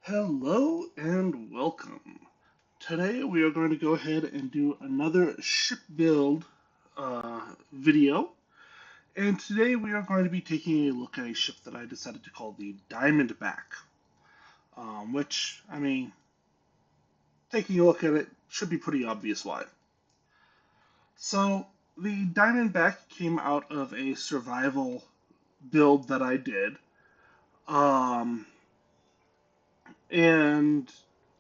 Hello and welcome. Today we are going to go ahead and do another ship build video. And today we are going to be taking a look at a ship that I decided to call the Diamondback. Which, I mean, taking a look at it should be pretty obvious why. So, the Diamondback came out of a survival build that I did. Um, and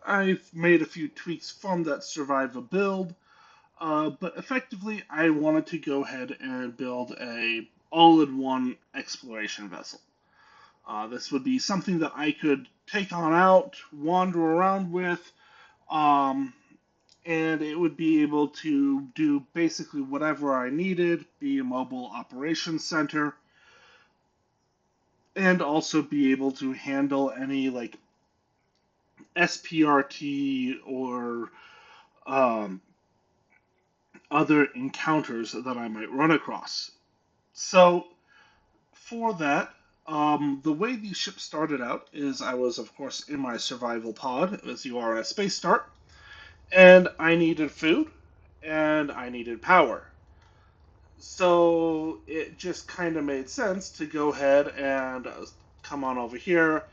I've made a few tweaks from that survival build. But effectively, I wanted to go ahead and build a all-in-one exploration vessel. This would be something that I could take on out, wander around with, um, and it would be able to do basically whatever I needed, be a mobile operations center, and also be able to handle any like SPRT or um, other encounters that I might run across. So for that, the way the ship started out is I was, of course, in my survival pod, as you are in a space start, and I needed food and I needed power. So it just kind of made sense to go ahead and come on over here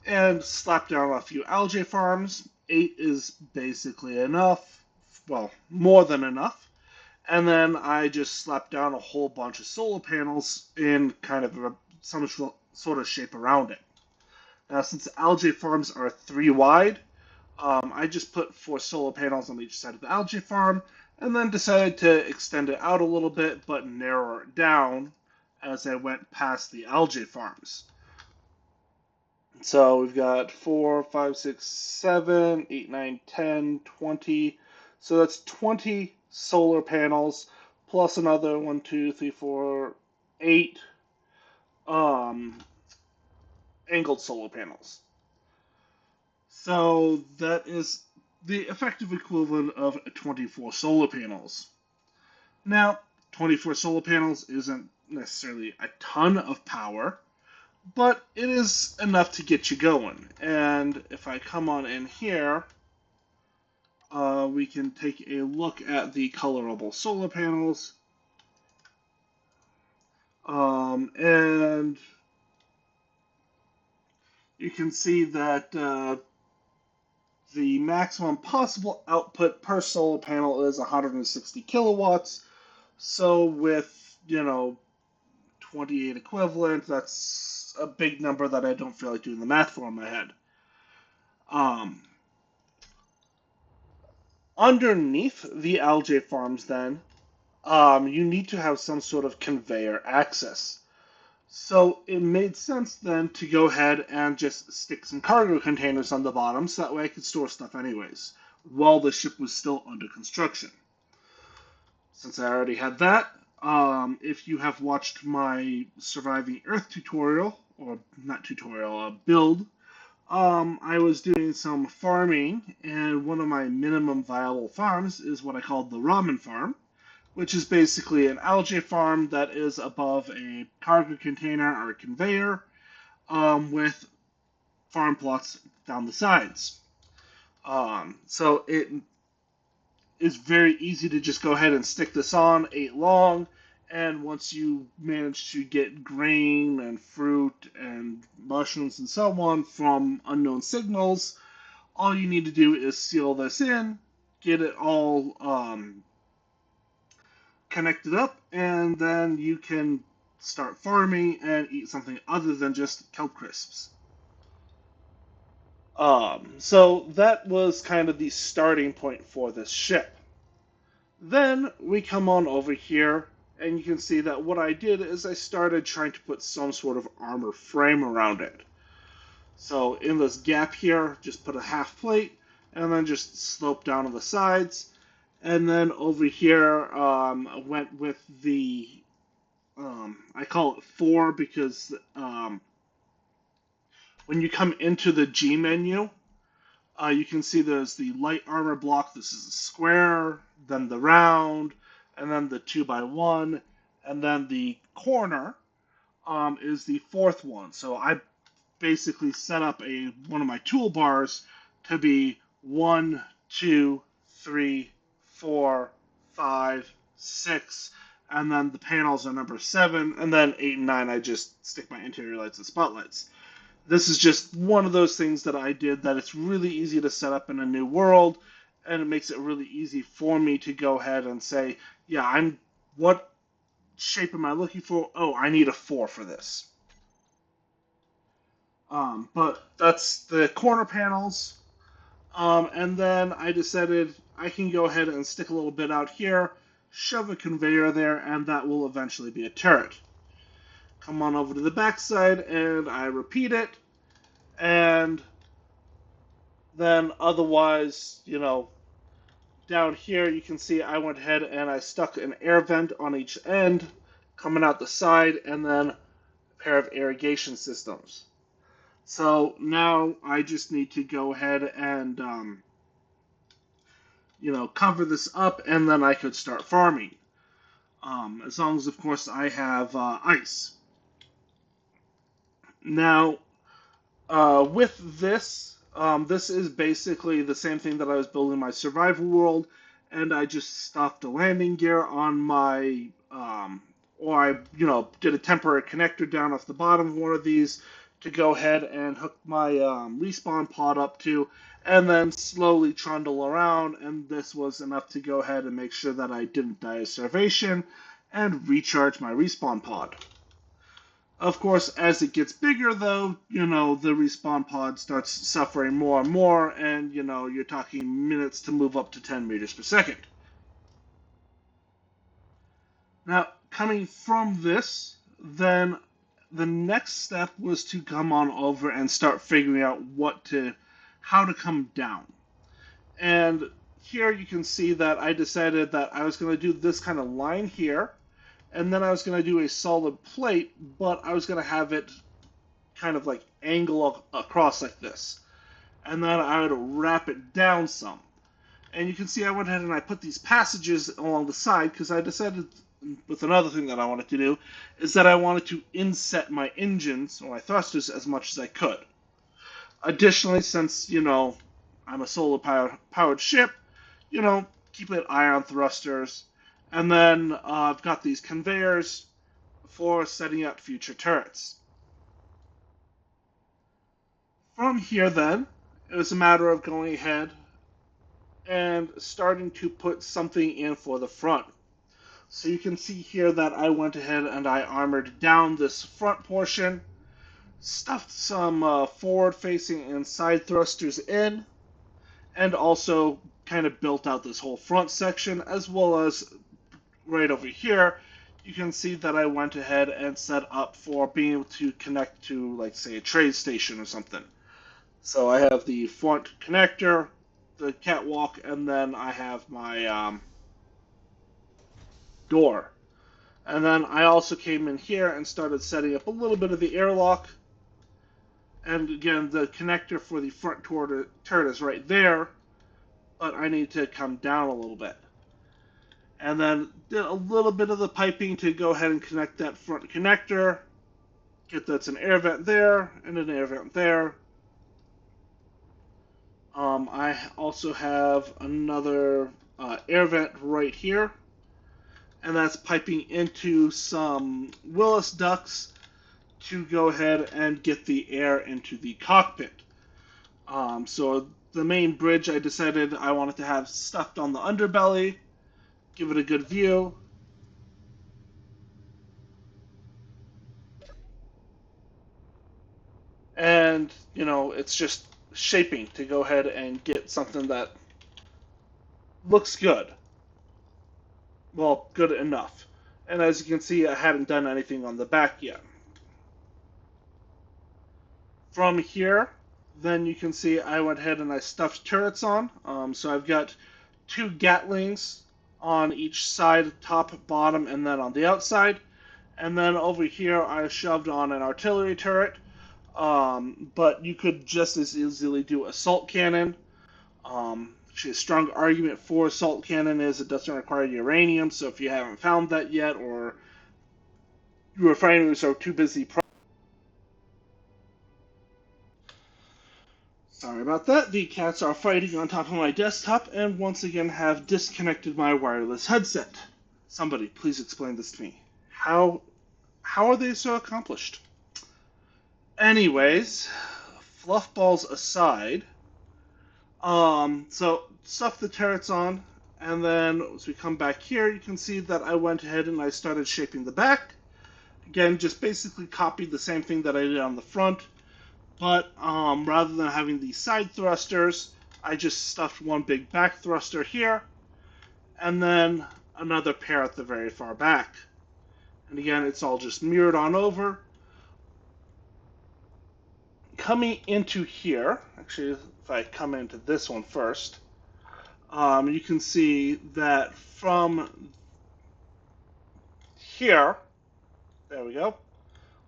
and slap down a few algae farms. 8 is basically enough, well, more than enough. And then I just slapped down a whole bunch of solar panels in kind of some sort of shape around it. Now, since algae farms are 3 wide, I just put 4 solar panels on each side of the algae farm, and then decided to extend it out a little bit, but narrow it down as I went past the algae farms. So we've got 4, 5, 6, 7, 8, 9, 10, 20. So that's 20 solar panels plus another 1, 2, 3, 4, 8 um, angled solar panels. So that is the effective equivalent of 24 solar panels. Now, 24 solar panels isn't necessarily a ton of power, but it is enough to get you going. And if I come on in here, we can take a look at the colorable solar panels. And you can see that the maximum possible output per solar panel is 160 kilowatts. So with, 28 equivalent, that's a big number that I don't feel like doing the math for in my head. Um, Underneath the algae farms, then, you need to have some sort of conveyor access. So it made sense then to go ahead and just stick some cargo containers on the bottom so that way I could store stuff anyways, while the ship was still under construction. Since I already had that, if you have watched my Surviving Earth tutorial, or not tutorial, build, I was doing some farming, and one of my minimum viable farms is what I call the ramen farm, which is basically an algae farm that is above a cargo container or a conveyor, with farm plots down the sides. So it is very easy to just go ahead and stick this on 8 long, and once you manage to get grain and fruit and mushrooms and so on from unknown signals, all you need to do is seal this in, get it all connected up, and then you can start farming and eat something other than just kelp crisps. So that was kind of the starting point for this ship. Then we come on over here, and you can see that what I did is I started trying to put some sort of armor frame around it. So in this gap here, just put a half plate, and then just slope down on the sides. And then over here, I went with the, I call it 4 because when you come into the G menu, you can see there's the light armor block. This is a square, then the round, and then the 2x1, and then the corner is the 4th one. So I basically set up one of my toolbars to be 1, 2, 3, 4, 5, 6, and then the panels are number 7, and then 8 and 9 I just stick my interior lights and spotlights. This is just one of those things that I did that it's really easy to set up in a new world, and it makes it really easy for me to go ahead and say, yeah, what shape am I looking for? Oh, I need a 4 for this. But that's the corner panels. And then I decided I can go ahead and stick a little bit out here, shove a conveyor there, and that will eventually be a turret. Come on over to the backside, and I repeat it. And then otherwise, down here you can see I went ahead and I stuck an air vent on each end, coming out the side, and then a pair of irrigation systems. So now I just need to go ahead and, cover this up, and then I could start farming. As long as, of course, I have ice. Now, with this, this is basically the same thing that I was building my survival world, and I just stuffed a landing gear on my, or I, did a temporary connector down off the bottom of one of these to go ahead and hook my respawn pod up to, and then slowly trundle around, and this was enough to go ahead and make sure that I didn't die of starvation and recharge my respawn pod. Of course, as it gets bigger, though, the respawn pod starts suffering more and more, and, you're talking minutes to move up to 10 meters per second. Now, coming from this, then the next step was to come on over and start figuring out how to come down. And here you can see that I decided that I was going to do this kind of line here, and then I was going to do a solid plate, but I was going to have it kind of like angle across like this. And then I would wrap it down some. And you can see I went ahead and I put these passages along the side because I decided with another thing that I wanted to do is that I wanted to inset my engines or my thrusters as much as I could. Additionally, since, I'm a solar powered ship, keep it ion thrusters. And then I've got these conveyors for setting up future turrets. From here, then, it was a matter of going ahead and starting to put something in for the front. So you can see here that I went ahead and I armored down this front portion, stuffed some forward-facing and side thrusters in, and also kind of built out this whole front section, as well as right over here, you can see that I went ahead and set up for being able to connect to, like, say, a trade station or something. So I have the front connector, the catwalk, and then I have my door. And then I also came in here and started setting up a little bit of the airlock. And again, the connector for the front turret is right there, but I need to come down a little bit. And then did a little bit of the piping to go ahead and connect that front connector. Get that's an air vent there and an air vent there. I also have another air vent right here, and that's piping into some Willis ducts to go ahead and get the air into the cockpit. So the main bridge I decided I wanted to have stuffed on the underbelly, give it a good view. And, it's just shaping to go ahead and get something that looks good. Well, good enough. And as you can see, I haven't done anything on the back yet. From here, then you can see I went ahead and I stuffed turrets on. So I've got 2 Gatlings on each side, top, bottom, and then on the outside. And then over here, I shoved on an artillery turret. But you could just as easily do assault cannon. Actually, a strong argument for assault cannon is it doesn't require uranium, so if you haven't found that yet, or your refineries are too busy Sorry about that. The cats are fighting on top of my desktop and once again have disconnected my wireless headset. Somebody, please explain this to me. How are they so accomplished? Anyways, fluff balls aside, so stuff the turrets on, and then as we come back here, you can see that I went ahead and I started shaping the back. Again, just basically copied the same thing that I did on the front, but rather than having these side thrusters, I just stuffed one big back thruster here, and then another pair at the very far back. And again, it's all just mirrored on over. Coming into here, actually, if I come into this one first, you can see that from here, there we go,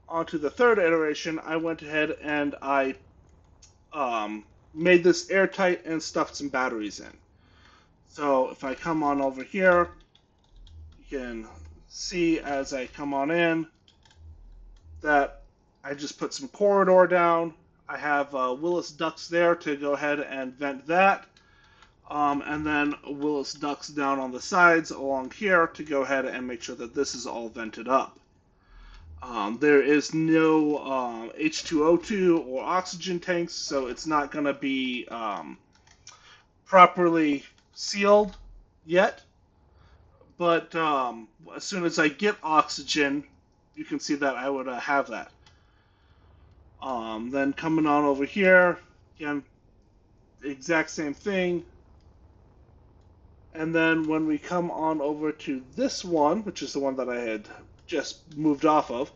onto the third iteration, I went ahead and I made this airtight and stuffed some batteries in. So if I come on over here, you can see as I come on in that I just put some corridor down. I have Willis ducts there to go ahead and vent that. And then Willis ducts down on the sides along here to go ahead and make sure that this is all vented up. There is no H2O2 or oxygen tanks, so it's not going to be properly sealed yet. But as soon as I get oxygen, you can see that I would have that. Then coming on over here, again, the exact same thing. And then when we come on over to this one, which is the one that I had just moved off of,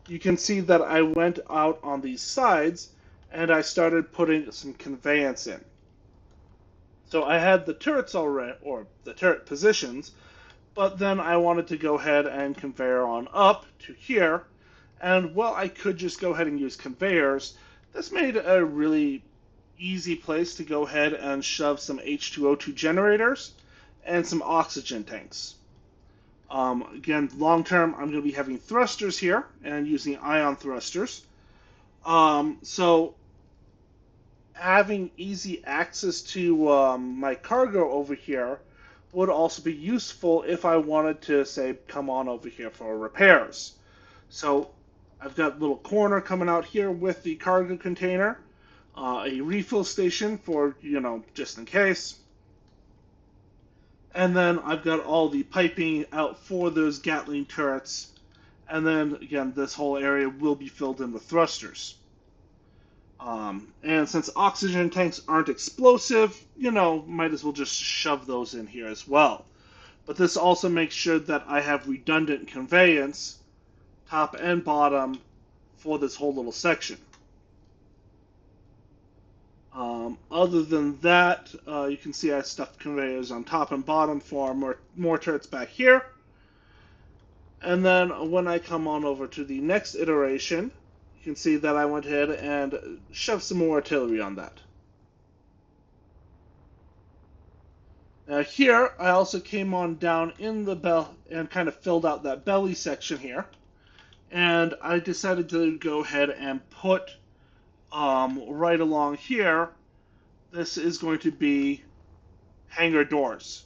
you can see that I went out on these sides and I started putting some conveyance in. So I had the turrets already, or the turret positions, but then I wanted to go ahead and conveyor on up to here. And well, I could just go ahead and use conveyors. This made a really easy place to go ahead and shove some H2O2 generators and some oxygen tanks. Again, long term, I'm going to be having thrusters here and using ion thrusters. So having easy access to my cargo over here would also be useful if I wanted to, say, come on over here for repairs. So I've got a little corner coming out here with the cargo container, a refill station for, just in case. And then I've got all the piping out for those Gatling turrets. And then, again, this whole area will be filled in with thrusters. And since oxygen tanks aren't explosive, might as well just shove those in here as well. But this also makes sure that I have redundant conveyance, top and bottom, for this whole little section. Other than that, you can see I stuffed conveyors on top and bottom for more turrets back here. And then when I come on over to the next iteration, you can see that I went ahead and shoved some more artillery on that. Now here, I also came on down in the bell and kind of filled out that belly section here. And I decided to go ahead and put right along here, this is going to be hangar doors.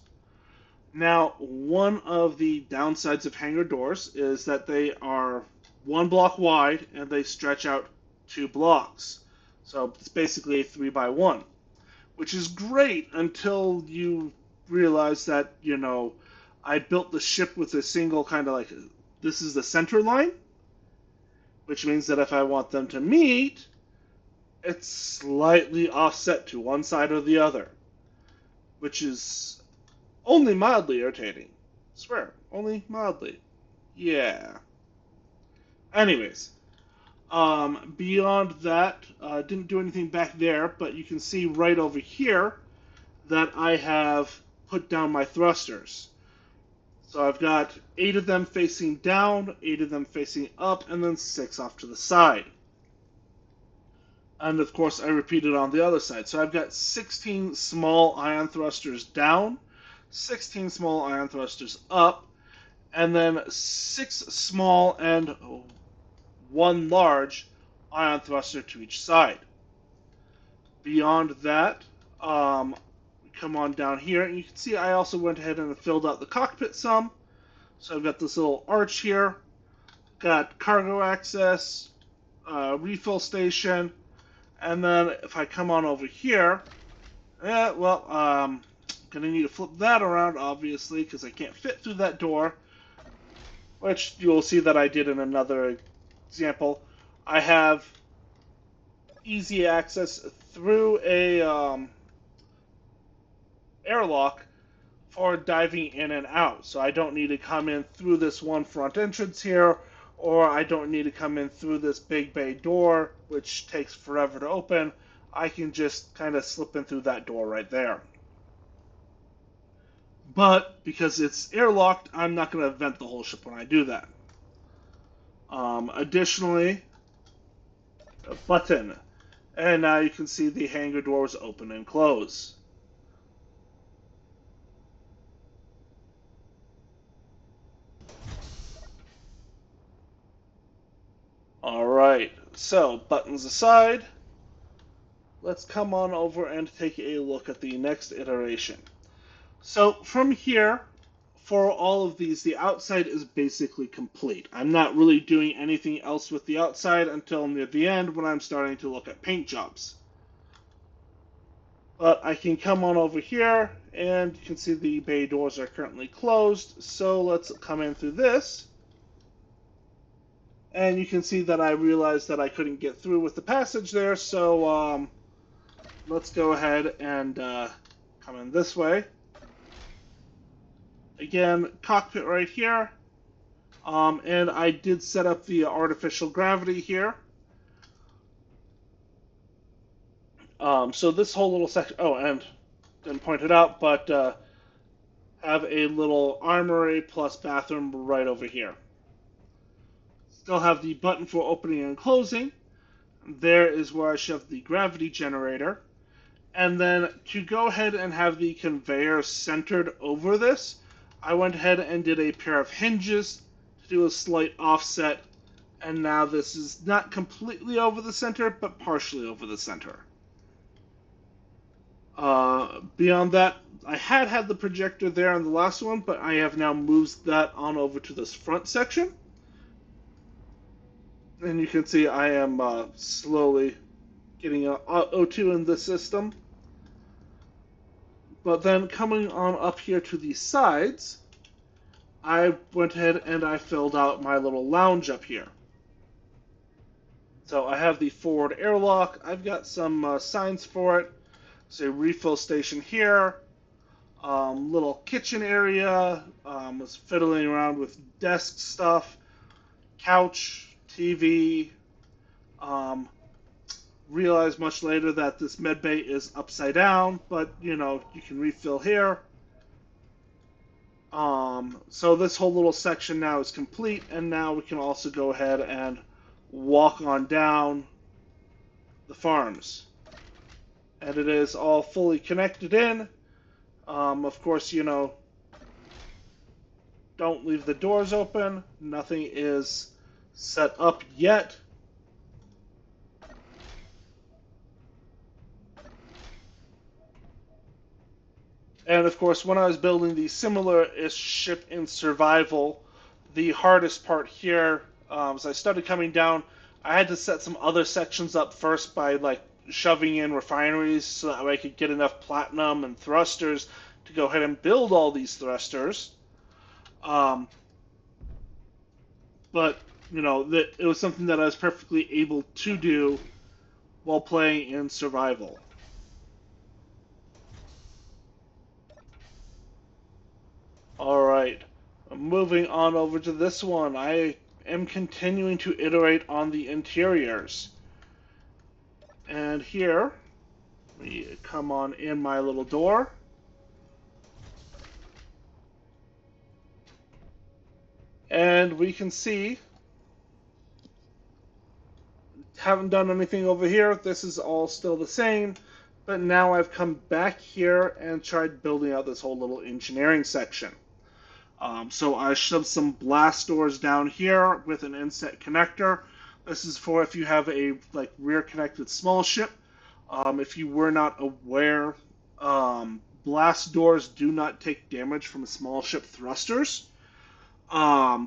Now, one of the downsides of hangar doors is that they are 1 block wide and they stretch out 2 blocks. So it's basically a 3x1, which is great until you realize that, I built the ship with a single kind of like, this is the center line, which means that if I want them to meet, it's slightly offset to one side or the other, which is only mildly irritating. I swear, only mildly. Yeah. Anyways, beyond that, didn't do anything back there, but you can see right over here that I have put down my thrusters. So I've got 8 of them facing down, 8 of them facing up, and then 6 off to the side. And of course, I repeated on the other side. So I've got 16 small ion thrusters down, 16 small ion thrusters up, and then 6 small and 1 large ion thruster to each side. Beyond that, come on down here, and you can see I also went ahead and filled out the cockpit some. So I've got this little arch here, got cargo access, refill station, and then if I come on over here, gonna need to flip that around, obviously, because I can't fit through that door, which you'll see that I did in another example. I have easy access through a airlock for diving in and out. So I don't need to come in through this one front entrance here, or I don't need to come in through this big bay door, which takes forever to open. I can just kind of slip in through that door right there. But because it's airlocked, I'm not going to vent the whole ship when I do that. Additionally, a button. And now you can see the hangar doors open and close. Alright, so buttons aside, let's come on over and take a look at the next iteration. So from here, for all of these, the outside is basically complete. I'm not really doing anything else with the outside until near the end when I'm starting to look at paint jobs. But I can come on over here, and you can see the bay doors are currently closed, so let's come in through this. And you can see that I realized that I couldn't get through with the passage there, so let's go ahead and come in this way. Again, cockpit right here. And I did set up the artificial gravity here. So this whole little section, oh, and didn't point it out, but have a little armory plus bathroom right over here. Still have the button for opening and closing. There is where I shoved the gravity generator. And then to go ahead and have the conveyor centered over this, I went ahead and did a pair of hinges to do a slight offset. And now this is not completely over the center, but partially over the center. Beyond that, I had the projector there on the last one, but I have now moved that on over to this front section. And you can see I am slowly getting O2 in the system. But then coming on up here to the sides, I went ahead and I filled out my little lounge up here. So I have the forward airlock. I've got some signs for it. So refill station here. Little kitchen area. Was fiddling around with desk stuff. Couch. TV. Realized much later that this med bay is upside down, but you can refill here. So this whole little section now is complete, and now we can also go ahead and walk on down the farms. And it is all fully connected in. Of course, don't leave the doors open. Nothing is set up yet. And of course, when I was building the similar-ish ship in survival, the hardest part here, as I started coming down, I had to set some other sections up first by shoving in refineries so that way I could get enough platinum and thrusters to go ahead and build all these thrusters. But it was something that I was perfectly able to do while playing in survival. Alright, moving on over to this one. I am continuing to iterate on the interiors. And here, we come on in my little door. And we can see, haven't done anything over here. This is all still the same. But now I've come back here and tried building out this whole little engineering section. So I shoved some blast doors down here with an inset connector. This is for if you have a rear connected small ship. If you were not aware, blast doors do not take damage from small ship thrusters.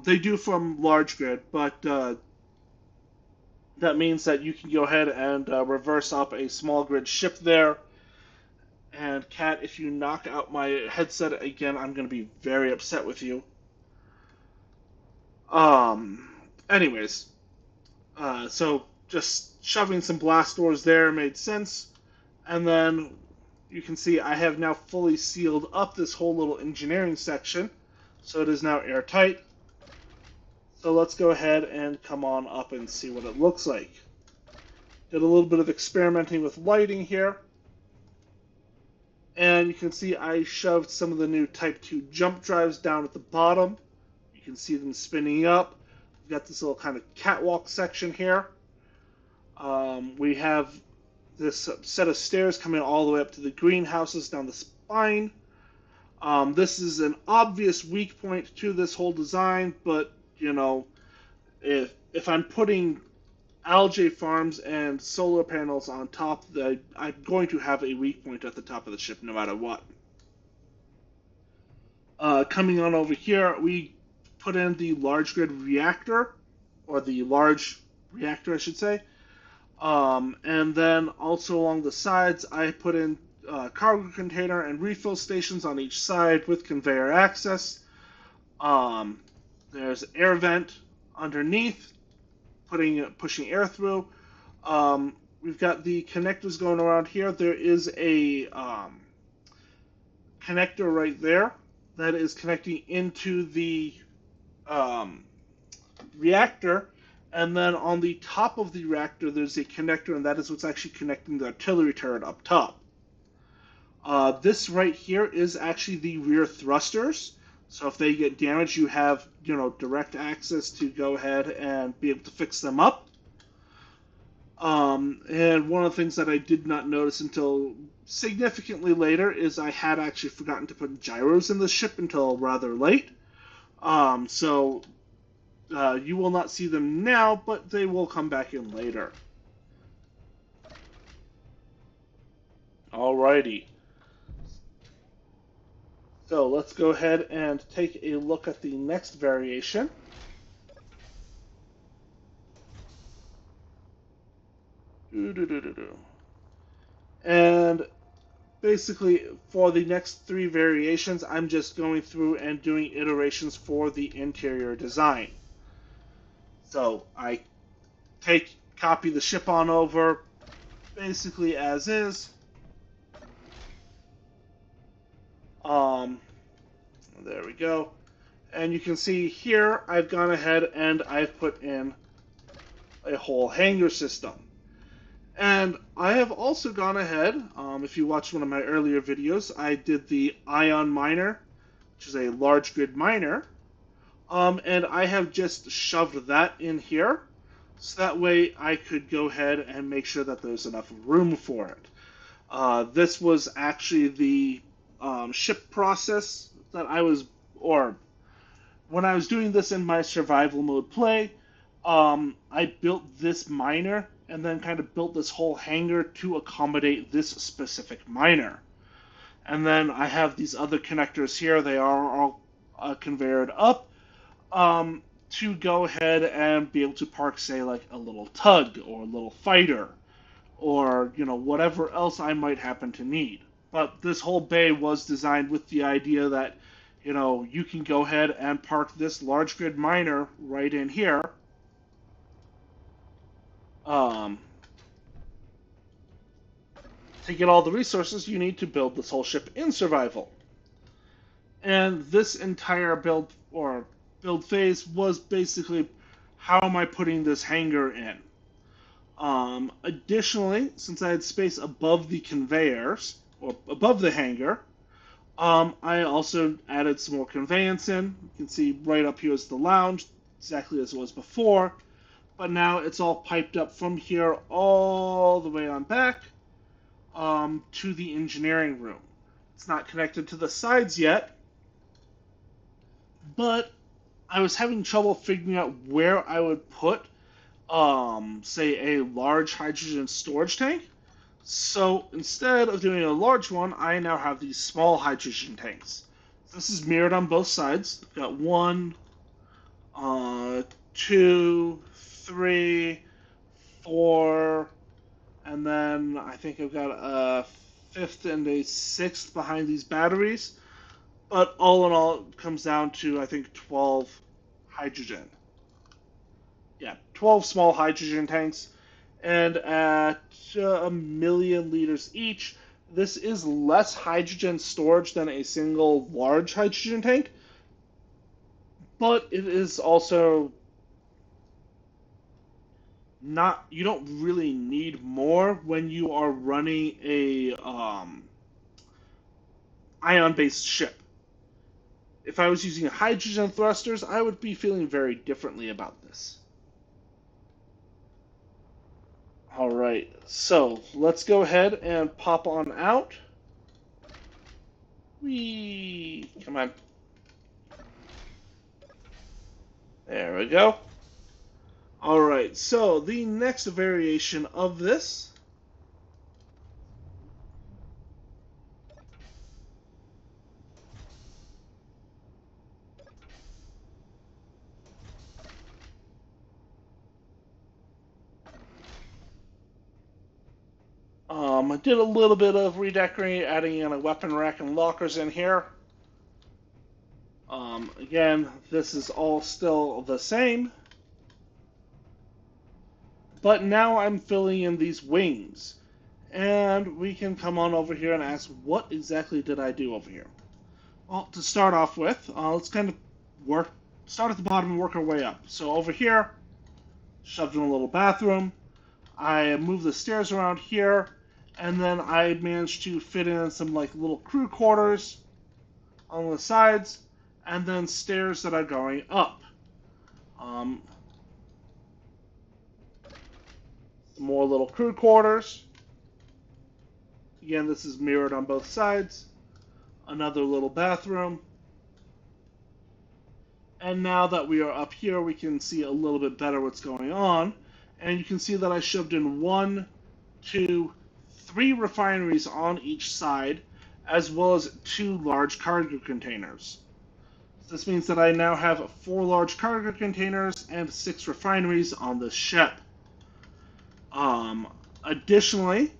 They do from large grid, but that means that you can go ahead and reverse up a small grid ship there. And Kat, if you knock out my headset again, I'm going to be very upset with you. Um, anyways, so just shoving some blast doors there made sense. And then you can see I have now fully sealed up this whole little engineering section. So it is now airtight. So let's go ahead and come on up and see what it looks like. Did a little bit of experimenting with lighting here. And you can see I shoved some of the new Type 2 jump drives down at the bottom. You can see them spinning up. We've got this little kind of catwalk section here. We have this set of stairs coming all the way up to the greenhouses down the spine. This is an obvious weak point to this whole design, but you know, if I'm putting algae farms and solar panels on top, I'm going to have a weak point at the top of the ship no matter what. Coming on over here, we put in the large grid reactor, or the large reactor, I should say. And then also along the sides, I put in cargo container and refill stations on each side with conveyor access. There's air vent underneath, pushing air through. We've got the connectors going around here. There is a connector right there that is connecting into the reactor. And then on the top of the reactor, there's a connector, and that is what's actually connecting the artillery turret up top. This right here is actually the rear thrusters. So if they get damaged, you have, direct access to go ahead and be able to fix them up. And one of the things that I did not notice until significantly later is I had actually forgotten to put gyros in the ship until rather late. So you will not see them now, but they will come back in later. Alrighty. So let's go ahead and take a look at the next variation. And basically, for the next three variations, I'm just going through and doing iterations for the interior design. So I copy the ship on over, basically as is. There we go. And you can see here, I've gone ahead and I've put in a whole hangar system. And I have also gone ahead, if you watched one of my earlier videos, I did the ion miner, which is a large grid miner. And I have just shoved that in here, so that way I could go ahead and make sure that there's enough room for it. This was actually the ship process that when I was doing this in my survival mode play, I built this miner and then kind of built this whole hangar to accommodate this specific miner. And then I have these other connectors here. They are all conveyored up to go ahead and be able to park, say, like a little tug or a little fighter or, whatever else I might happen to need. But this whole bay was designed with the idea that, you can go ahead and park this large grid miner right in here. To get all the resources you need to build this whole ship in survival. And this entire build phase was basically, how am I putting this hangar in? Additionally, since I had space above the conveyors, or above the hangar, I also added some more conveyance in. You can see right up here is the lounge, exactly as it was before. But now it's all piped up from here all the way on back to the engineering room. It's not connected to the sides yet, but I was having trouble figuring out where I would put, say, a large hydrogen storage tank. So instead of doing a large one, I now have these small hydrogen tanks. This is mirrored on both sides. I've got one, two, three, four, and then I think I've got a fifth and a sixth behind these batteries. But all in all, it comes down to I think 12 hydrogen. Yeah, 12 small hydrogen tanks, and at a million liters each, this is less hydrogen storage than a single large hydrogen tank, but it is also not, you don't really need more when you are running a ion-based ship. If I was using hydrogen thrusters, I would be feeling very differently about this. All right, so let's go ahead and pop on out. Whee! Come on. There we go. All right, so the next variation of this I did a little bit of redecorating, adding in a weapon rack and lockers in here. Again, this is all still the same, but now I'm filling in these wings. And we can come on over here and ask, what exactly did I do over here? Well, to start off with, let's kind of start at the bottom and work our way up. So over here, shoved in a little bathroom. I moved the stairs around here, and then I managed to fit in some like little crew quarters on the sides, and then stairs that are going up. Um, some more little crew quarters. Again, this is mirrored on both sides. Another little bathroom. And now that we are up here, we can see a little bit better what's going on. And you can see that I shoved in 1, 2, 3 refineries on each side, as well as 2 large cargo containers. This means that I now have 4 large cargo containers and 6 refineries on this ship. Additionally,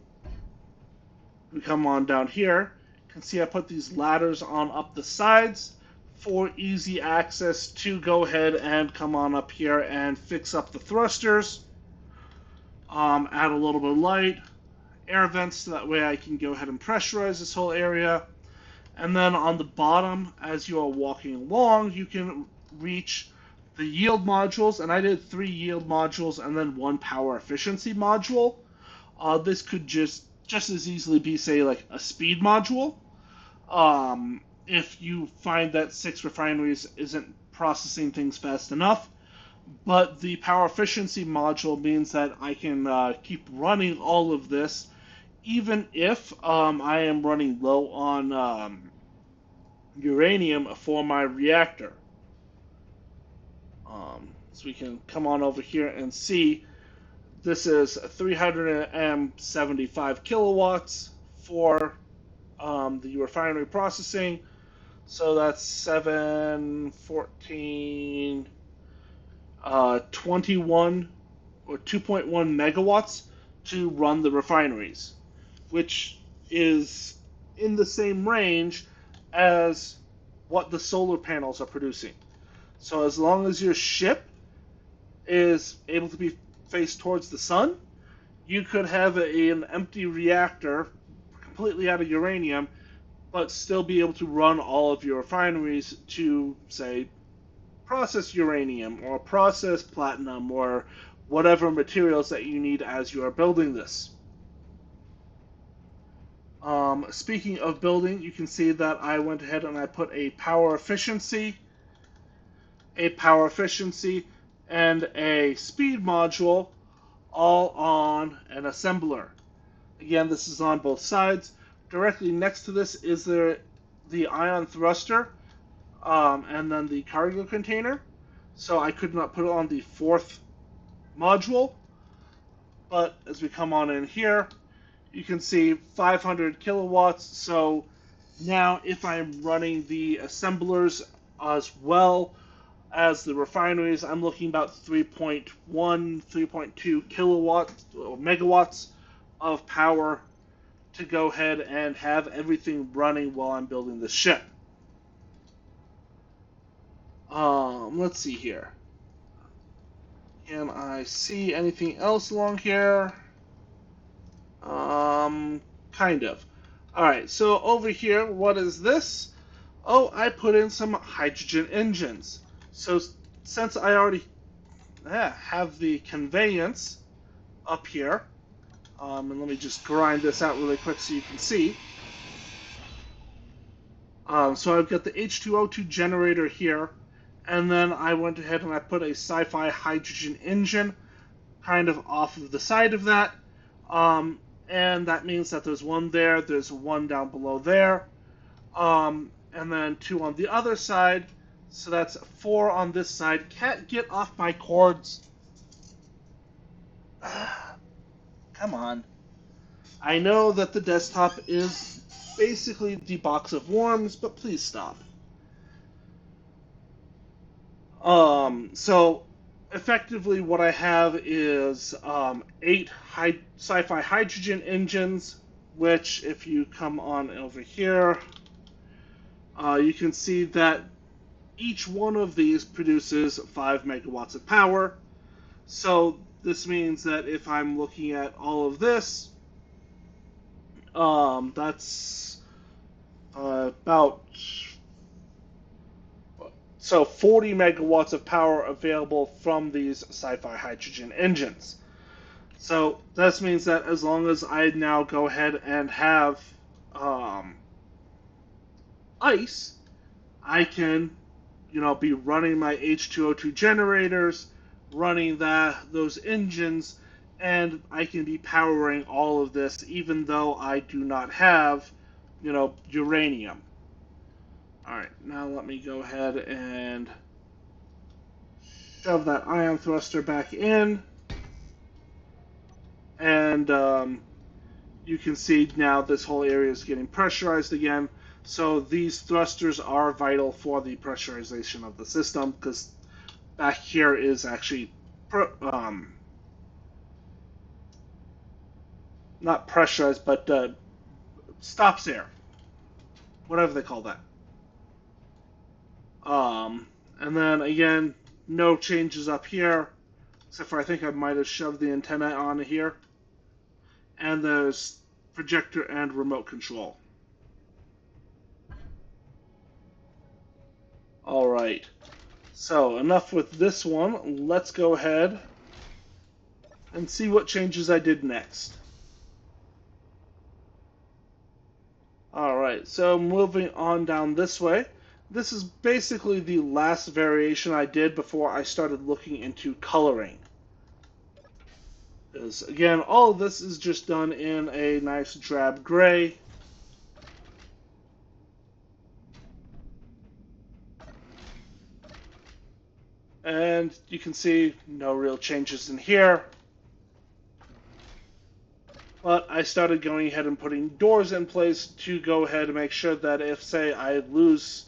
we come on down here. You can see I put these ladders on up the sides for easy access to go ahead and come on up here and fix up the thrusters. Add a little bit of light, air vents, so that way I can go ahead and pressurize this whole area. And then on the bottom, as you are walking along, you can reach the yield modules, and I did 3 yield modules and then 1 power efficiency module. This could just as easily be, say, like a speed module. If you find that 6 refineries isn't processing things fast enough. But the power efficiency module means that I can keep running all of this, even if I am running low on uranium for my reactor. So we can come on over here and see this is 375 kilowatts for the refinery processing. So that's 7, 14, 21 or 2.1 megawatts to run the refineries, which is in the same range as what the solar panels are producing. So as long as your ship is able to be faced towards the sun, you could have an empty reactor completely out of uranium, but still be able to run all of your refineries to, say, process uranium or process platinum or whatever materials that you need as you are building this. Speaking of building, you can see that I went ahead and I put a power efficiency, and a speed module all on an assembler. Again, this is on both sides. Directly next to this is the ion thruster, and then the cargo container. So I could not put it on the 4th module. But as we come on in here, You can see 500 kilowatts. So now if I'm running the assemblers as well as the refineries, I'm looking about 3.1, 3.2 kilowatts or megawatts of power to go ahead and have everything running while I'm building the ship. Let's see here. Can I see anything else along here? Kind of. Alright, so over here, what is this? Oh, I put in some hydrogen engines. So since I already have the conveyance up here, and let me just grind this out really quick so you can see. So I've got the H2O2 generator here, and then I went ahead and I put a sci-fi hydrogen engine kind of off of the side of that. And that means that there's one there, there's one down below there, and then two on the other side. So that's four on this side. Can't get off my cords. Come on. I know that the desktop is basically the box of worms, but please stop. So effectively what I have is 8 sci-fi hydrogen engines, which if you come on over here, you can see that each one of these produces 5 megawatts of power. So this means that if I'm looking at all of this, that's about 40 megawatts of power available from these sci-fi hydrogen engines. So this means that as long as I now go ahead and have ice, I can, be running my H2O2 generators, running those engines, and I can be powering all of this even though I do not have, uranium. Alright, now let me go ahead and shove that ion thruster back in. And you can see now this whole area is getting pressurized again. So these thrusters are vital for the pressurization of the system, because back here is actually not pressurized, but stops air, whatever they call that. And then again, no changes up here, except for I think I might have shoved the antenna on here. And there's projector and remote control. Alright, so enough with this one. Let's go ahead and see what changes I did next. Alright, so moving on down this way. This is basically the last variation I did before I started looking into coloring. Because, again, all of this is just done in a nice drab gray. And you can see no real changes in here. But I started going ahead and putting doors in place to go ahead and make sure that if, say, I lose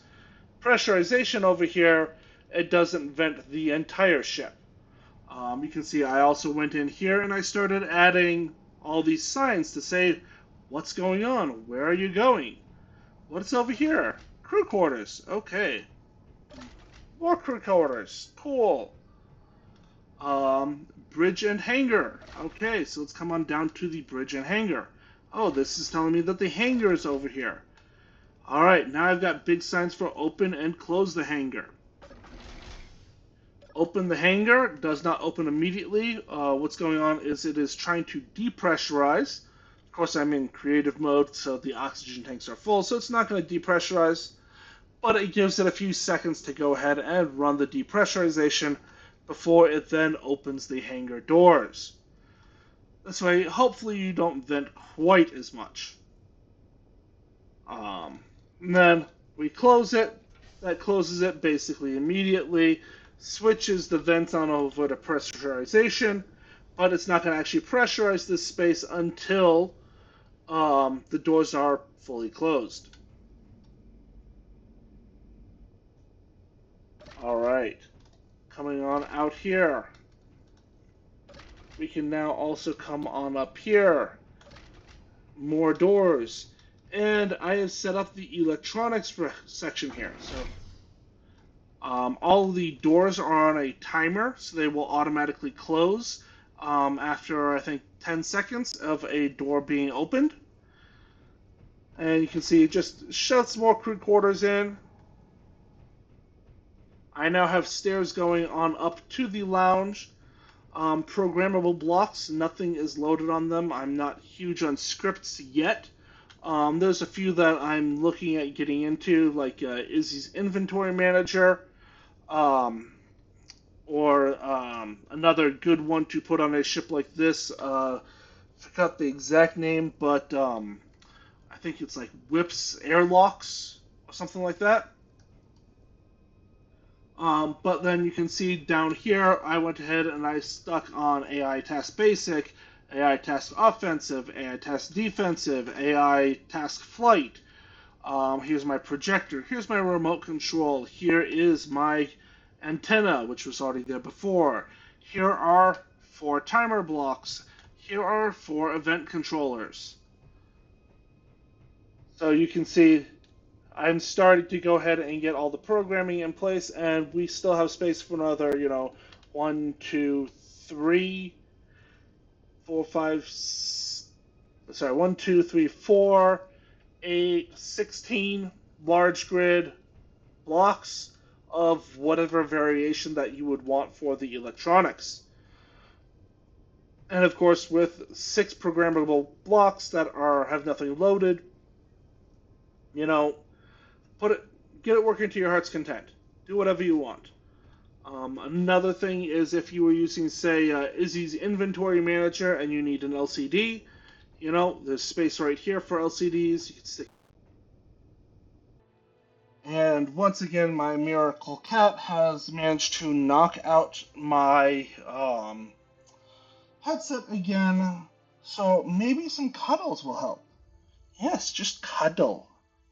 pressurization over here, it doesn't vent the entire ship. You can see I also went in here and I started adding all these signs to say, what's going on? Where are you going? What's over here? Crew quarters. Okay. More crew quarters. Cool. Bridge and hangar. Okay, so let's come on down to the bridge and hangar. Oh, this is telling me that the hangar is over here. Alright, now I've got big signs for open and close the hangar. Open the hangar, does not open immediately. What's going on is it is trying to depressurize. Of course, I'm in creative mode, so the oxygen tanks are full, so it's not going to depressurize. But it gives it a few seconds to go ahead and run the depressurization before it then opens the hangar doors. This way, hopefully you don't vent quite as much. And then we close it. That closes it basically immediately. Switches the vents on over to pressurization, but it's not going to actually pressurize this space until the doors are fully closed. All right, coming on out here. We can now also come on up here. More doors. And I have set up the electronics for section here. So all the doors are on a timer, so they will automatically close after, I think, 10 seconds of a door being opened. And you can see it just shuts more crew quarters in. I now have stairs going on up to the lounge. Programmable blocks, nothing is loaded on them. I'm not huge on scripts yet. There's a few that I'm looking at getting into, like Izzy's Inventory Manager, um, or another good one to put on a ship like this. Forgot the exact name, but I think it's like Whips Airlocks or something like that. But then you can see down here, I went ahead and I stuck on AI Task Basic, AI Task Offensive, AI Task Defensive, AI Task Flight. Here's my projector. Here's my remote control. Here is my antenna, which was already there before. Here are 4 timer blocks. Here are 4 event controllers. So you can see I'm starting to go ahead and get all the programming in place, and we still have space for another, 1, 2, 3, 4, 5, sorry, 1, 2, 3, 4, 8, 16 large grid blocks of whatever variation that you would want for the electronics. And of course, with 6 programmable blocks that have nothing loaded, you know, get it working to your heart's content. Do whatever you want. Another thing is if you were using, say, Izzy's Inventory Manager and you need an LCD, there's space right here for LCDs. You can stick. And once again, my miracle cat has managed to knock out my headset again. So maybe some cuddles will help. Yes, just cuddle.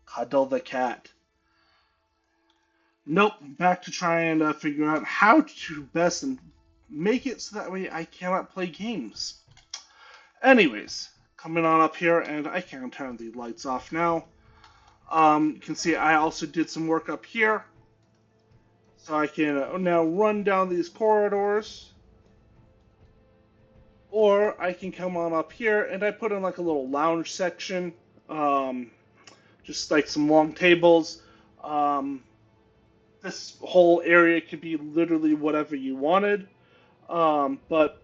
Cuddle the cat. Nope, back to trying to figure out how to best and make it so that way I cannot play games. Anyways, coming on up here, and I can turn the lights off now. You can see I also did some work up here. So I can now run down these corridors. Or I can come on up here, and I put in like a little lounge section. Just like some long tables. This whole area could be literally whatever you wanted. But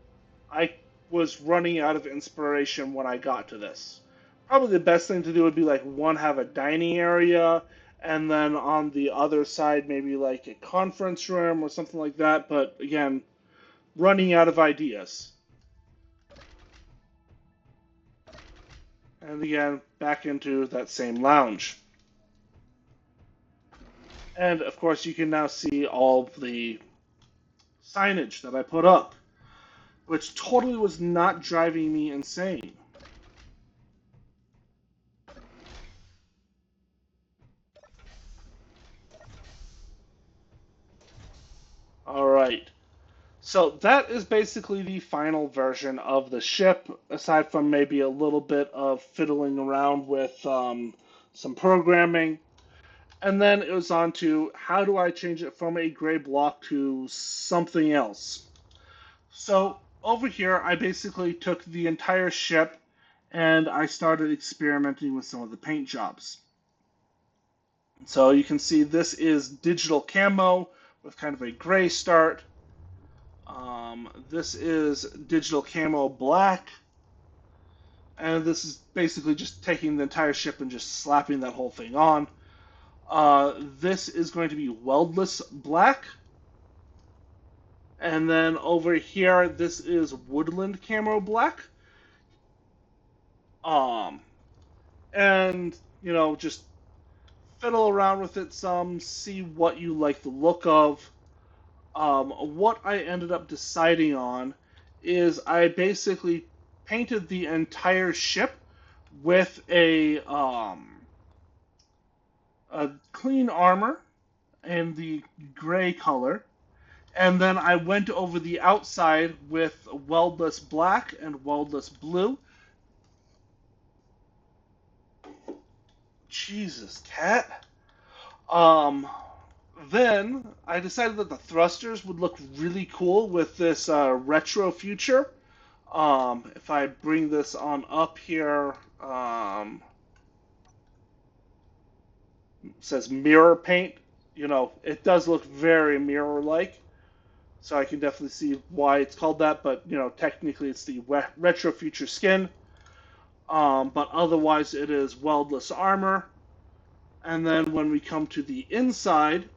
I was running out of inspiration when I got to this. Probably the best thing to do would be like have a dining area, and then on the other side maybe like a conference room or something like that. But again, running out of ideas. And again, back into that same lounge. And of course, you can now see all the signage that I put up, which totally was not driving me insane. Alright, so that is basically the final version of the ship, aside from maybe a little bit of fiddling around with some programming. And then it was on to how do I change it from a gray block to something else. So over here, I basically took the entire ship and I started experimenting with some of the paint jobs. So you can see this is digital camo with kind of a gray start. This is digital camo black. And this is basically just taking the entire ship and just slapping that whole thing on. This is going to be weldless black. And then over here, this is woodland camo black. And, just fiddle around with it some, see what you like the look of. What I ended up deciding on is I basically painted the entire ship with a clean armor in the gray color, and then I went over the outside with weldless black and weldless blue. Jesus, cat. Um, then I decided that the thrusters would look really cool with this retro future. If I bring this on up here, it says mirror paint. You know, it does look very mirror-like, so I can definitely see why it's called that. But you know, technically it's the retro future skin. But otherwise it is weldless armor. And then when we come to the inside,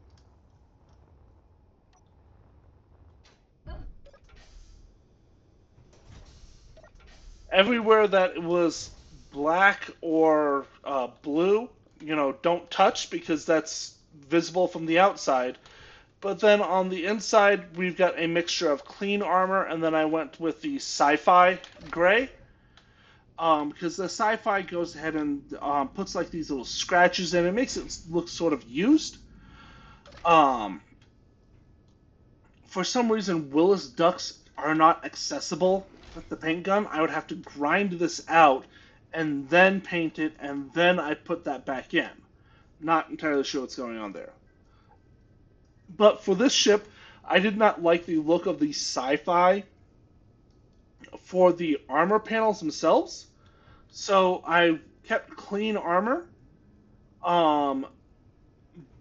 everywhere that it was black or blue, you know, don't touch because that's visible from the outside. But then on the inside, we've got a mixture of clean armor, and then I went with the sci-fi gray. Because the sci-fi goes ahead and puts like these little scratches in. It makes it look sort of used. Um, for some reason, Willis ducks are not accessible with the paint gun. I would have to grind this out and then paint it, and then I put that back in. Not entirely sure what's going on there. But for this ship, I did not like the look of the sci-fi for the armor panels themselves. So I kept clean armor, um,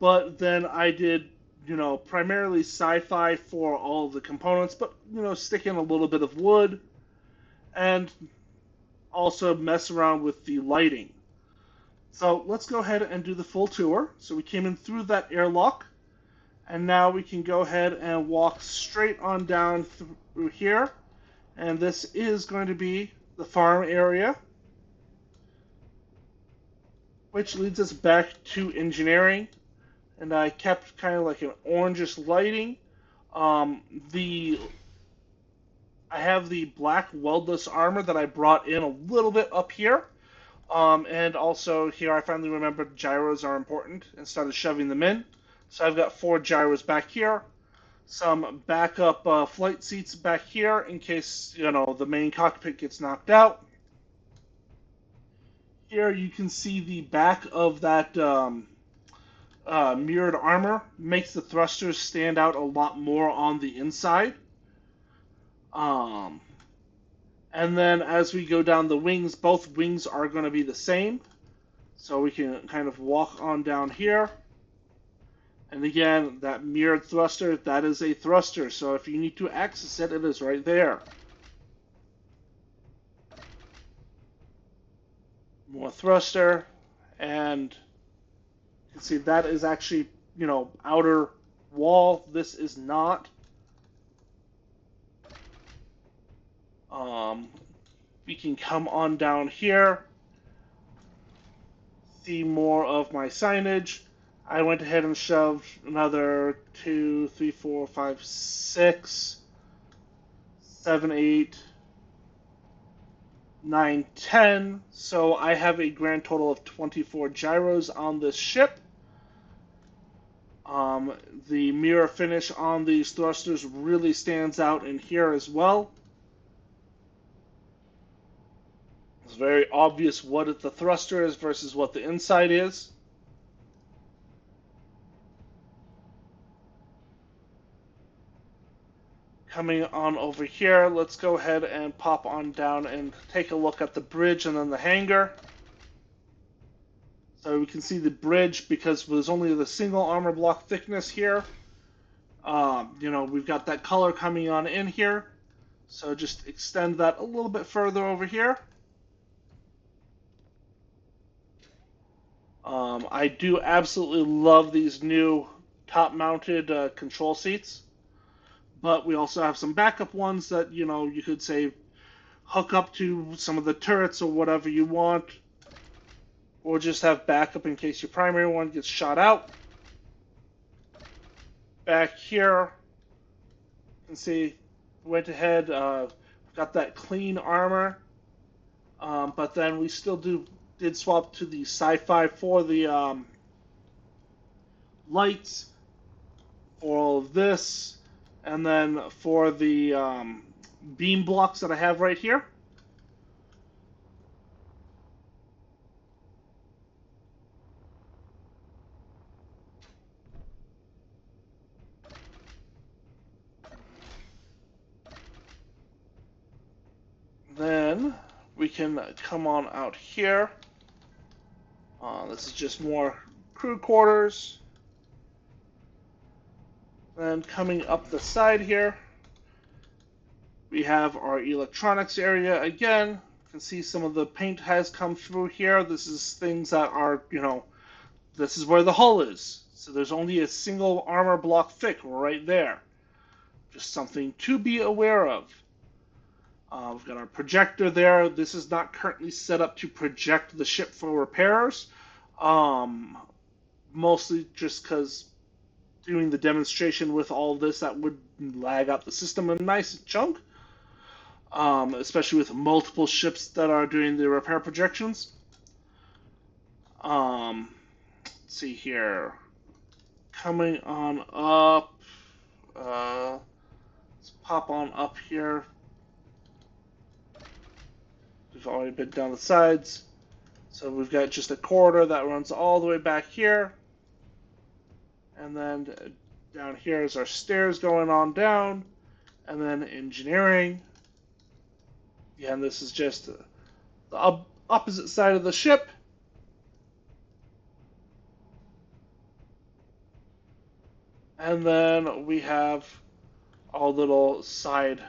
but then I did, you know, primarily sci-fi for all of the components, but you know, stick in a little bit of wood and also mess around with the lighting. So let's go ahead and do the full tour. So we came in through that airlock, and now we can go ahead and walk straight on down through here. And this is going to be the farm area, which leads us back to engineering. And I kept kind of like an orangish lighting. Um, the I have the black weldless armor that I brought in a little bit up here. And also here I finally remembered gyros are important and started shoving them in. So I've got 4 gyros back here. Some backup flight seats back here in case, you know, the main cockpit gets knocked out. Here you can see the back of that mirrored armor. Makes the thrusters stand out a lot more on the inside. Um, and then as we go down the wings, both wings are going to be the same. So we can kind of walk on down here. And again, that mirrored thruster, that is a thruster. So if you need to access it, it is right there. More thruster. And you can see that is actually, you know, outer wall. This is not. We can come on down here. See more of my signage. I went ahead and shoved another 2, 3, 4, 5, 6, 7, 8, 9, 10. So I have a grand total of 24 gyros on this ship. The mirror finish on these thrusters really stands out in here as well. It's very obvious what the thruster is versus what the inside is. Coming on over here, let's go ahead and pop on down and take a look at the bridge and then the hangar. So we can see the bridge because there's only the single armor block thickness here. You know, we've got that color coming on in here. So just extend that a little bit further over here. I do absolutely love these new top-mounted control seats. But we also have some backup ones that, you know, you could say hook up to some of the turrets or whatever you want. Or just have backup in case your primary one gets shot out. Back here, you can see, went ahead, got that clean armor. But then we still did swap to the sci-fi for the lights, for all of this, and then for the beam blocks that I have right here. Then we can come on out here. This is just more crew quarters. Then coming up the side here, we have our electronics area again. You can see some of the paint has come through here. This is things that are, this is where the hull is. So there's only a single armor block thick right there. Just something to be aware of. We've got our projector there. This is not currently set up to project the ship for repairs. Mostly just because doing the demonstration with all of this, that would lag out the system a nice chunk. Especially with multiple ships that are doing the repair projections. Let's see here. Coming on up. Let's pop on up here. We've already been down the sides. So we've got just a corridor that runs all the way back here. And then down here is our stairs going on down. And then engineering. Again, this is just the opposite side of the ship. And then we have our little side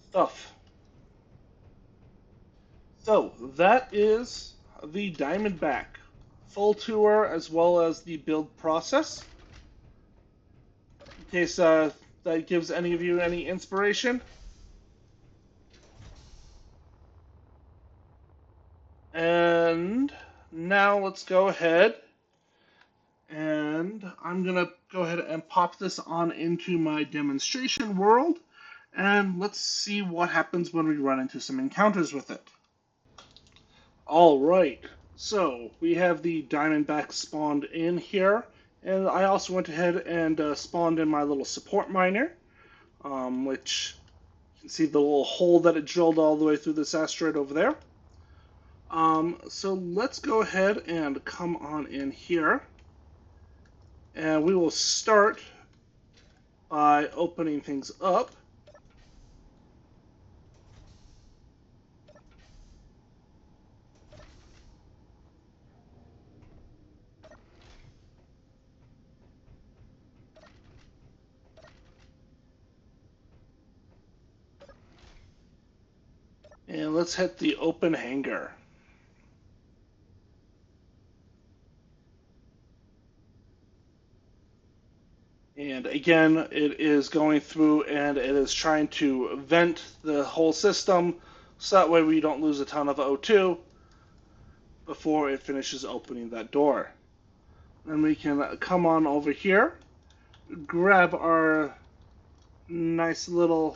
stuff. So that is the Diamondback full tour as well as the build process. In case that gives any of you any inspiration. And now let's go ahead and I'm going to go ahead and pop this on into my demonstration world. And let's see what happens when we run into some encounters with it. All right, so we have the Diamondback spawned in here, and I also went ahead and spawned in my little support miner, which you can see the little hole that it drilled all the way through this asteroid over there. So let's go ahead and come on in here, and we will start by opening things up. And let's hit the open hangar. And again, it is going through and it is trying to vent the whole system so that way we don't lose a ton of O2 before it finishes opening that door. Then we can come on over here, grab our nice little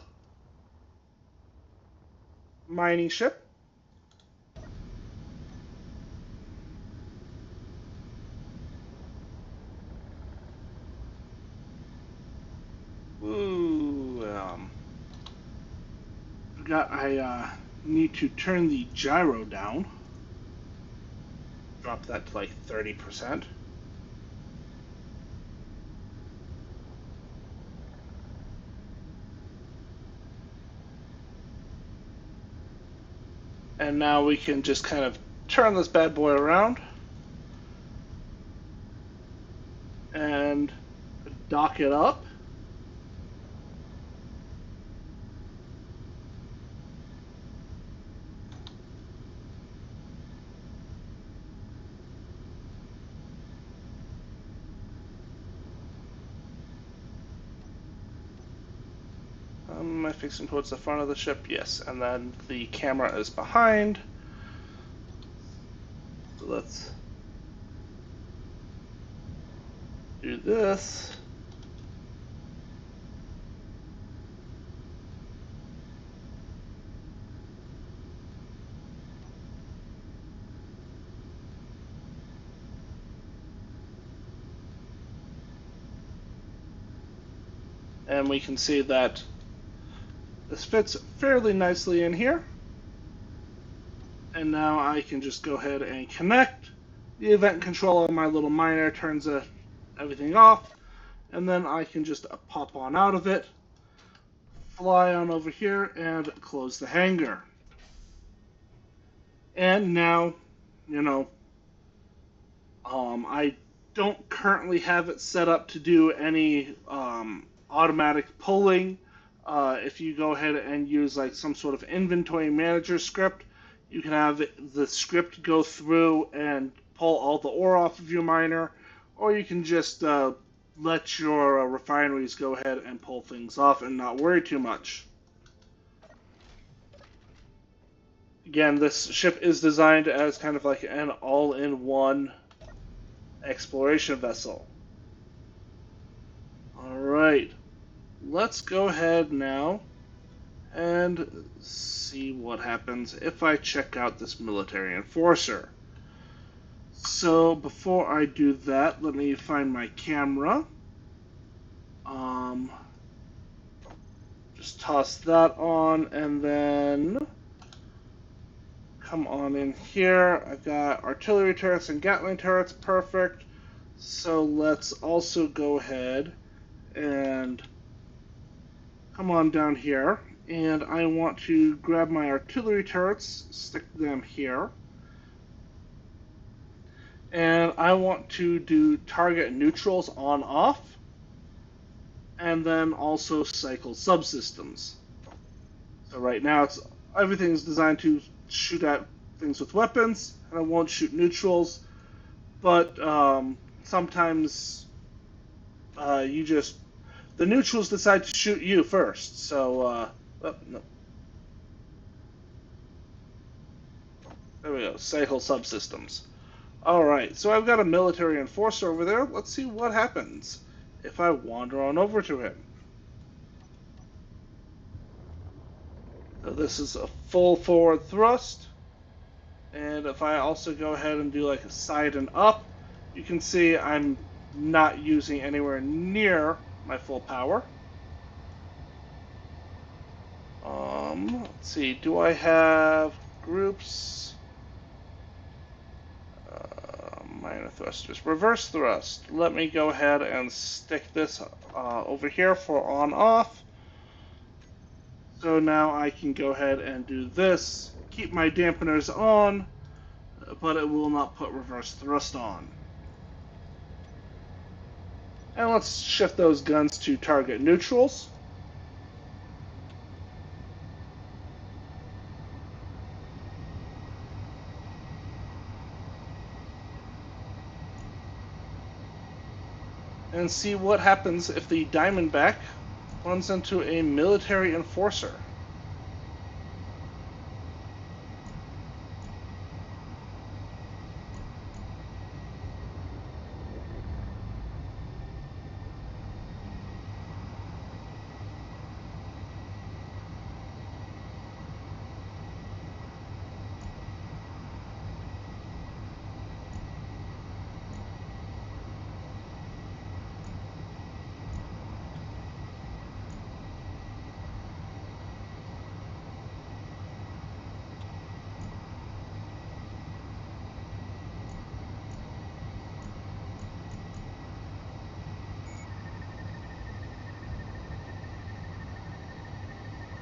mining ship. Ooh, forgot I need to turn the gyro down. Drop that to like 30%. And now we can just kind of turn this bad boy around and dock it up. Am I facing towards the front of the ship? Yes, and then the camera is behind. So let's do this. And we can see that this fits fairly nicely in here. And now I can just go ahead and connect. The event control on my little miner turns everything off. And then I can just pop on out of it, fly on over here, and close the hangar. And now, you know, I don't currently have it set up to do any automatic pulling. If you go ahead and use like some sort of inventory manager script, you can have the script go through and pull all the ore off of your miner, or you can just let your refineries go ahead and pull things off and not worry too much. Again, this ship is designed as kind of like an all-in-one exploration vessel. Alright, let's go ahead now and see what happens if I check out this military enforcer. So before I do that, let me find my camera. Just toss that on and then come on in here. I've got artillery turrets and Gatling turrets, perfect. So let's also go ahead and come on down here. And I want to grab my artillery turrets, stick them here. And I want to do target neutrals on off. And then also cycle subsystems. So right now everything's designed to shoot at things with weapons, and I won't shoot neutrals. But sometimes the neutrals decide to shoot you first. So oh, no. There we go. Cycle subsystems. All right. So I've got a military enforcer over there. Let's see what happens if I wander on over to him. So this is a full forward thrust. And if I also go ahead and do like a side and up, you can see I'm not using anywhere near my full power. Let's see, do I have groups? Minor thrusters. Reverse thrust. Let me go ahead and stick this over here for on off. So now I can go ahead and do this. Keep my dampeners on, but it will not put reverse thrust on. And let's shift those guns to target neutrals. And see what happens if the Diamondback runs into a military enforcer.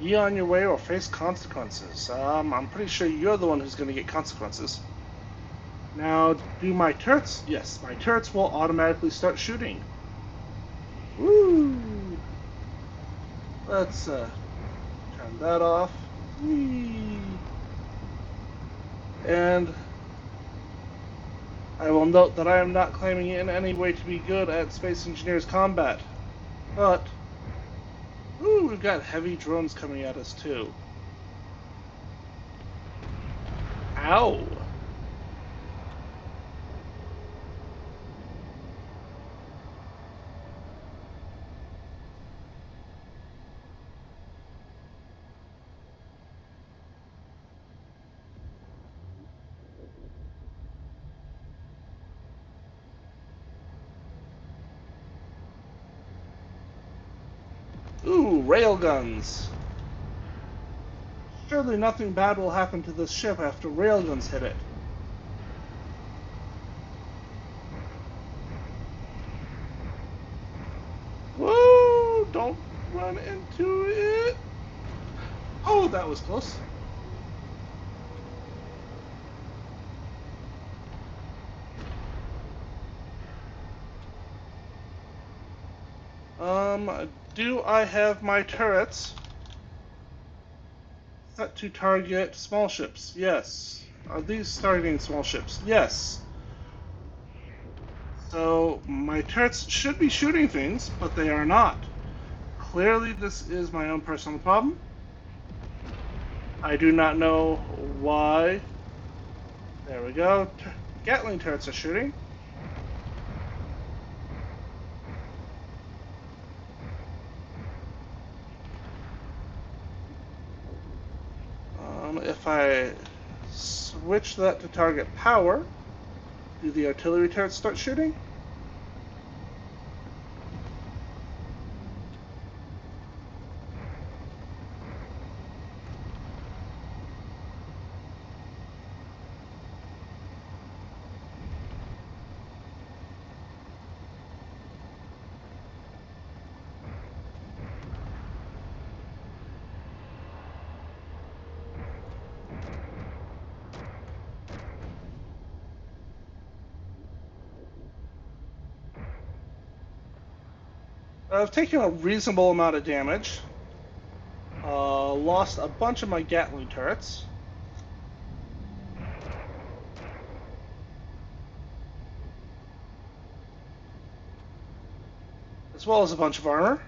Be on your way or face consequences. I'm pretty sure you're the one who's going to get consequences. Now, do my turrets? Yes, my turrets will automatically start shooting. Woo! Let's turn that off. Whee! And I will note that I am not claiming in any way to be good at Space Engineers combat. But ooh, we've got heavy drones coming at us too. Ow! Ooh, railguns. Surely nothing bad will happen to this ship after railguns hit it. Whoa! Don't run into it. Oh, that was close. Do I have my turrets set to target small ships? Yes. Are these targeting small ships? Yes. So my turrets should be shooting things, but they are not. Clearly, this is my own personal problem. I do not know why. There we go. Gatling turrets are shooting. If I switch that to target power, do the artillery turrets start shooting? I've taken a reasonable amount of damage. Lost a bunch of my Gatling turrets. As well as a bunch of armor.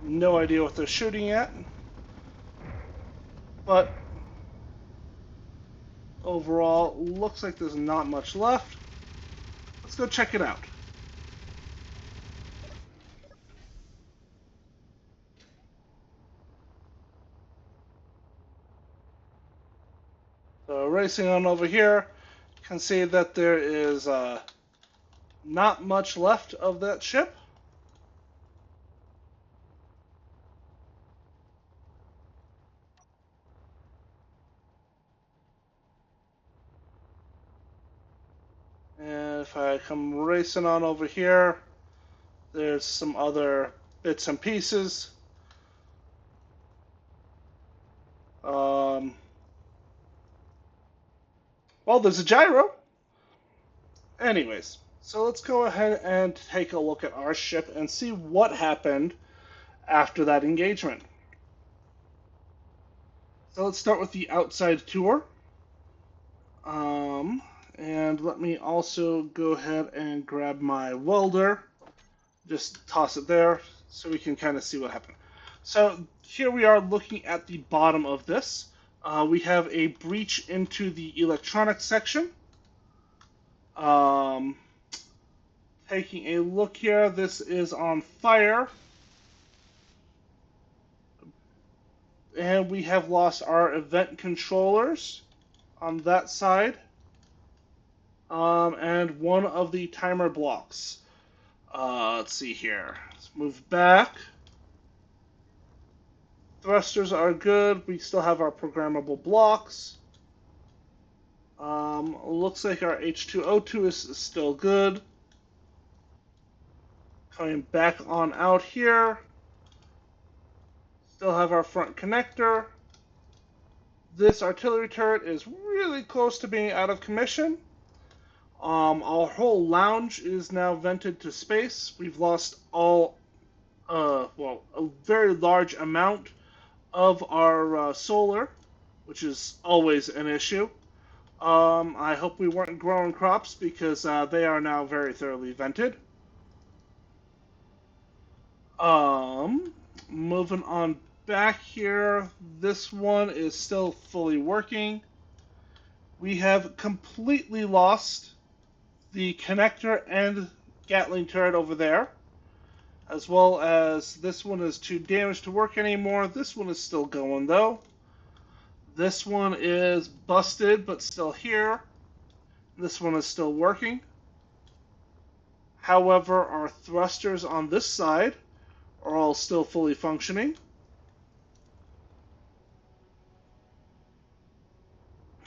No idea what they're shooting at. But overall, looks like there's not much left. Let's go check it out. So racing on over here, you can see that there is not much left of that ship. And if I come racing on over here, there's some other bits and pieces. Well, there's a gyro. Anyways, so let's go ahead and take a look at our ship and see what happened after that engagement. So let's start with the outside tour. And let me also go ahead and grab my welder. Just toss it there so we can kind of see what happened. So here we are looking at the bottom of this. We have a breach into the electronics section. Taking a look here, this is on fire. And we have lost our event controllers on that side. And one of the timer blocks. Let's see here. Let's move back. Thrusters are good. We still have our programmable blocks. Looks like our H2O2 is still good. Coming back on out here. Still have our front connector. This artillery turret is really close to being out of commission. Our whole lounge is now vented to space. We've lost all, well, a very large amount of our solar, which is always an issue. I hope we weren't growing crops because they are now very thoroughly vented. Um, Moving on back here, this one is still fully working. We have completely lost the connector and Gatling turret over there, as well as this one is too damaged to work anymore. This one is still going though. This one is busted but still here. This one is still working. However, our thrusters on this side are all still fully functioning.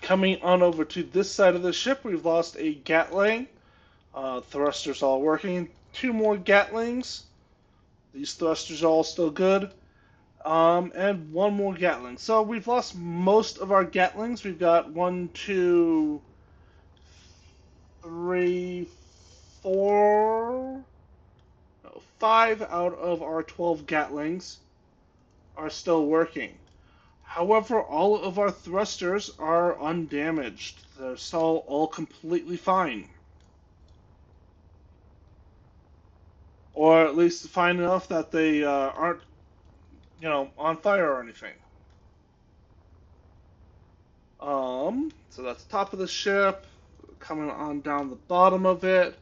Coming on over to this side of the ship, we've lost a Gatling. Thrusters all working. Two more Gatlings. These thrusters are all still good. And one more Gatling. So we've lost most of our Gatlings. We've got one, two, three, four, no, five out of our 12 Gatlings are still working. However, all of our thrusters are undamaged. They're still all completely fine. Or at least fine enough that they aren't, on fire or anything. So that's the top of the ship. Coming on down the bottom of it,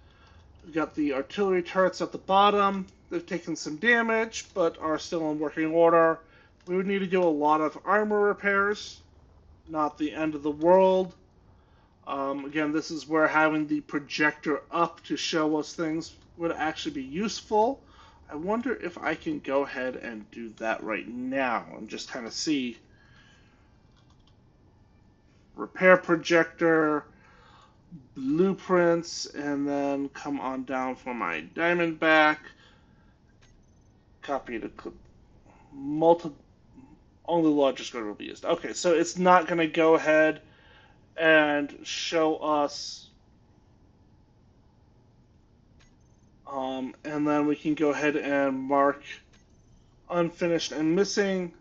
we've got the artillery turrets at the bottom. They've taken some damage, but are still in working order. We would need to do a lot of armor repairs. Not the end of the world. Again, this is where having the projector up to show us things would actually be useful. I wonder if I can go ahead and do that right now and just kind of see. Repair projector, blueprints, and then come on down for my Diamondback. Copy to multi. Only largest grid will be used. Okay, so it's not going to go ahead and show us. And then we can go ahead and mark unfinished and missing.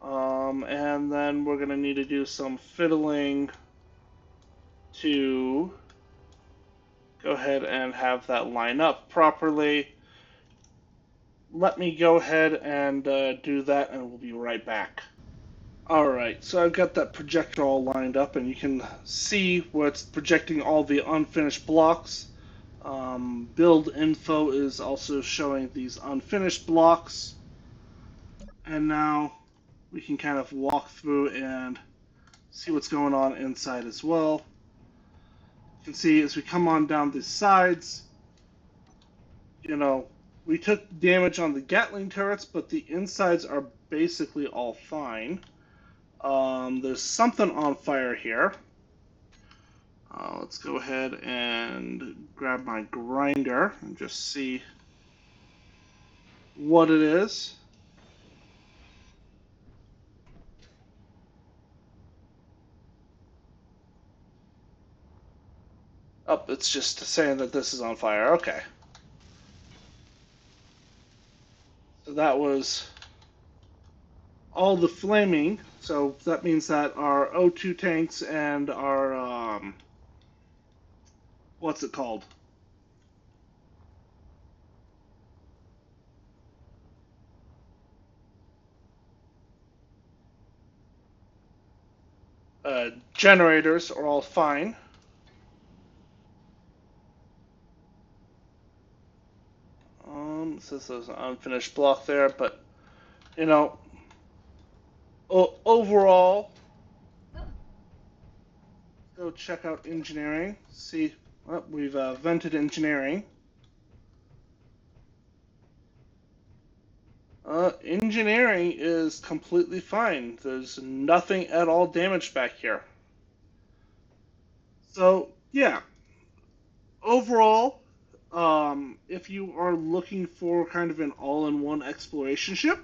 And then we're going to need to do some fiddling to go ahead and have that line up properly. Let me go ahead and do that, and we'll be right back. Alright, so I've got that projector all lined up, and you can see where it's projecting all the unfinished blocks. Build info is also showing these unfinished blocks. And now we can kind of walk through and see what's going on inside as well. You can see as we come on down the sides, we took damage on the Gatling turrets, but the insides are basically all fine. There's something on fire here. Let's go ahead and grab my grinder and just see what it is. Oh, it's just saying that this is on fire. Okay. So that was all the flaming. So that means that our O2 tanks and our, what's it called? Generators are all fine. Says there's an unfinished block there, but overall, go check out engineering. See, we've vented engineering. Engineering is completely fine. There's nothing at all damaged back here. So yeah, overall, if you are looking for kind of an all-in-one exploration ship,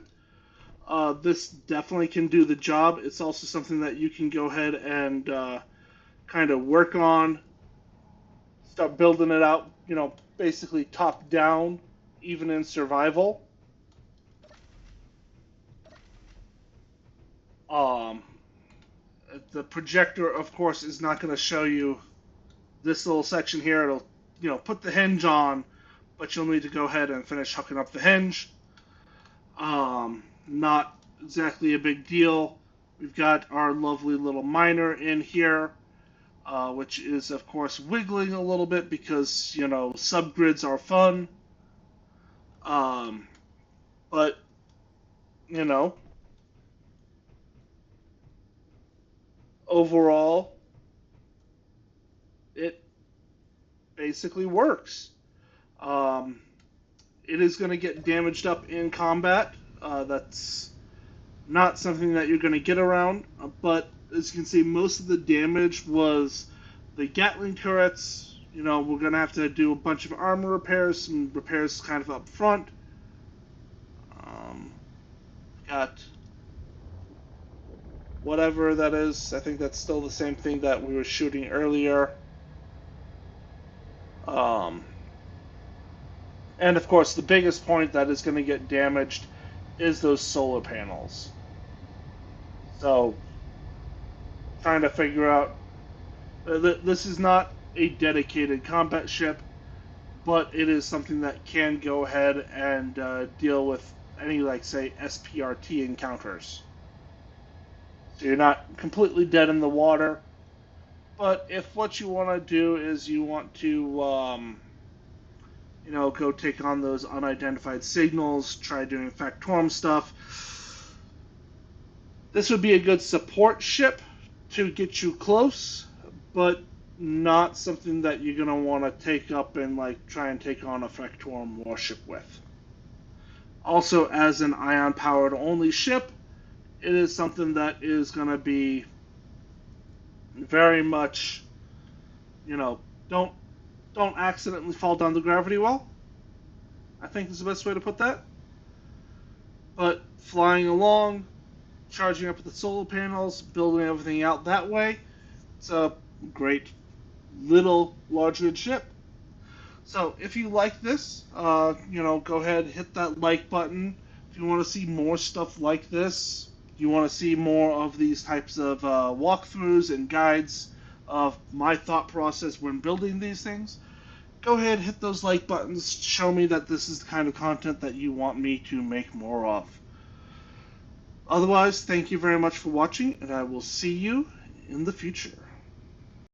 this definitely can do the job. It's also something that you can go ahead and kind of work on, start building it out, basically top down, even in survival. Um, the projector, of course, is not going to show you this little section here. It'll, put the hinge on, but you'll need to go ahead and finish hooking up the hinge. Not exactly a big deal. We've got our lovely little miner in here, which is, of course, wiggling a little bit because, subgrids are fun. Um, but, you know, overall, it basically works. Um, it is going to get damaged up in combat. That's not something that you're going to get around, but as you can see, most of the damage was the Gatling turrets. We're going to have to do a bunch of armor repairs, some repairs kind of up front. Got whatever that is. I think that's still the same thing that we were shooting earlier. Um, and of course, the biggest point that is going to get damaged is those solar panels. So, trying to figure out. This is not a dedicated combat ship, but it is something that can go ahead and deal with any, like, say, SPRT encounters. So you're not completely dead in the water, but if what you want to do is you want to, go take on those unidentified signals, try doing Factorum stuff, this would be a good support ship to get you close, but not something that you're going to want to take up and like try and take on a Factorum warship with. Also, as an ion powered only ship, it is something that is going to be very much, you know, don't don't accidentally fall down the gravity well. I think is the best way to put that. But flying along, charging up with the solar panels, building everything out that way, it's a great little large good ship. So if you like this, go ahead, hit that like button. If you want to see more stuff like this, you want to see more of these types of walkthroughs and guides of my thought process when building these things, go ahead, hit those like buttons. Show me that this is the kind of content that you want me to make more of. Otherwise, thank you very much for watching, and I will see you in the future.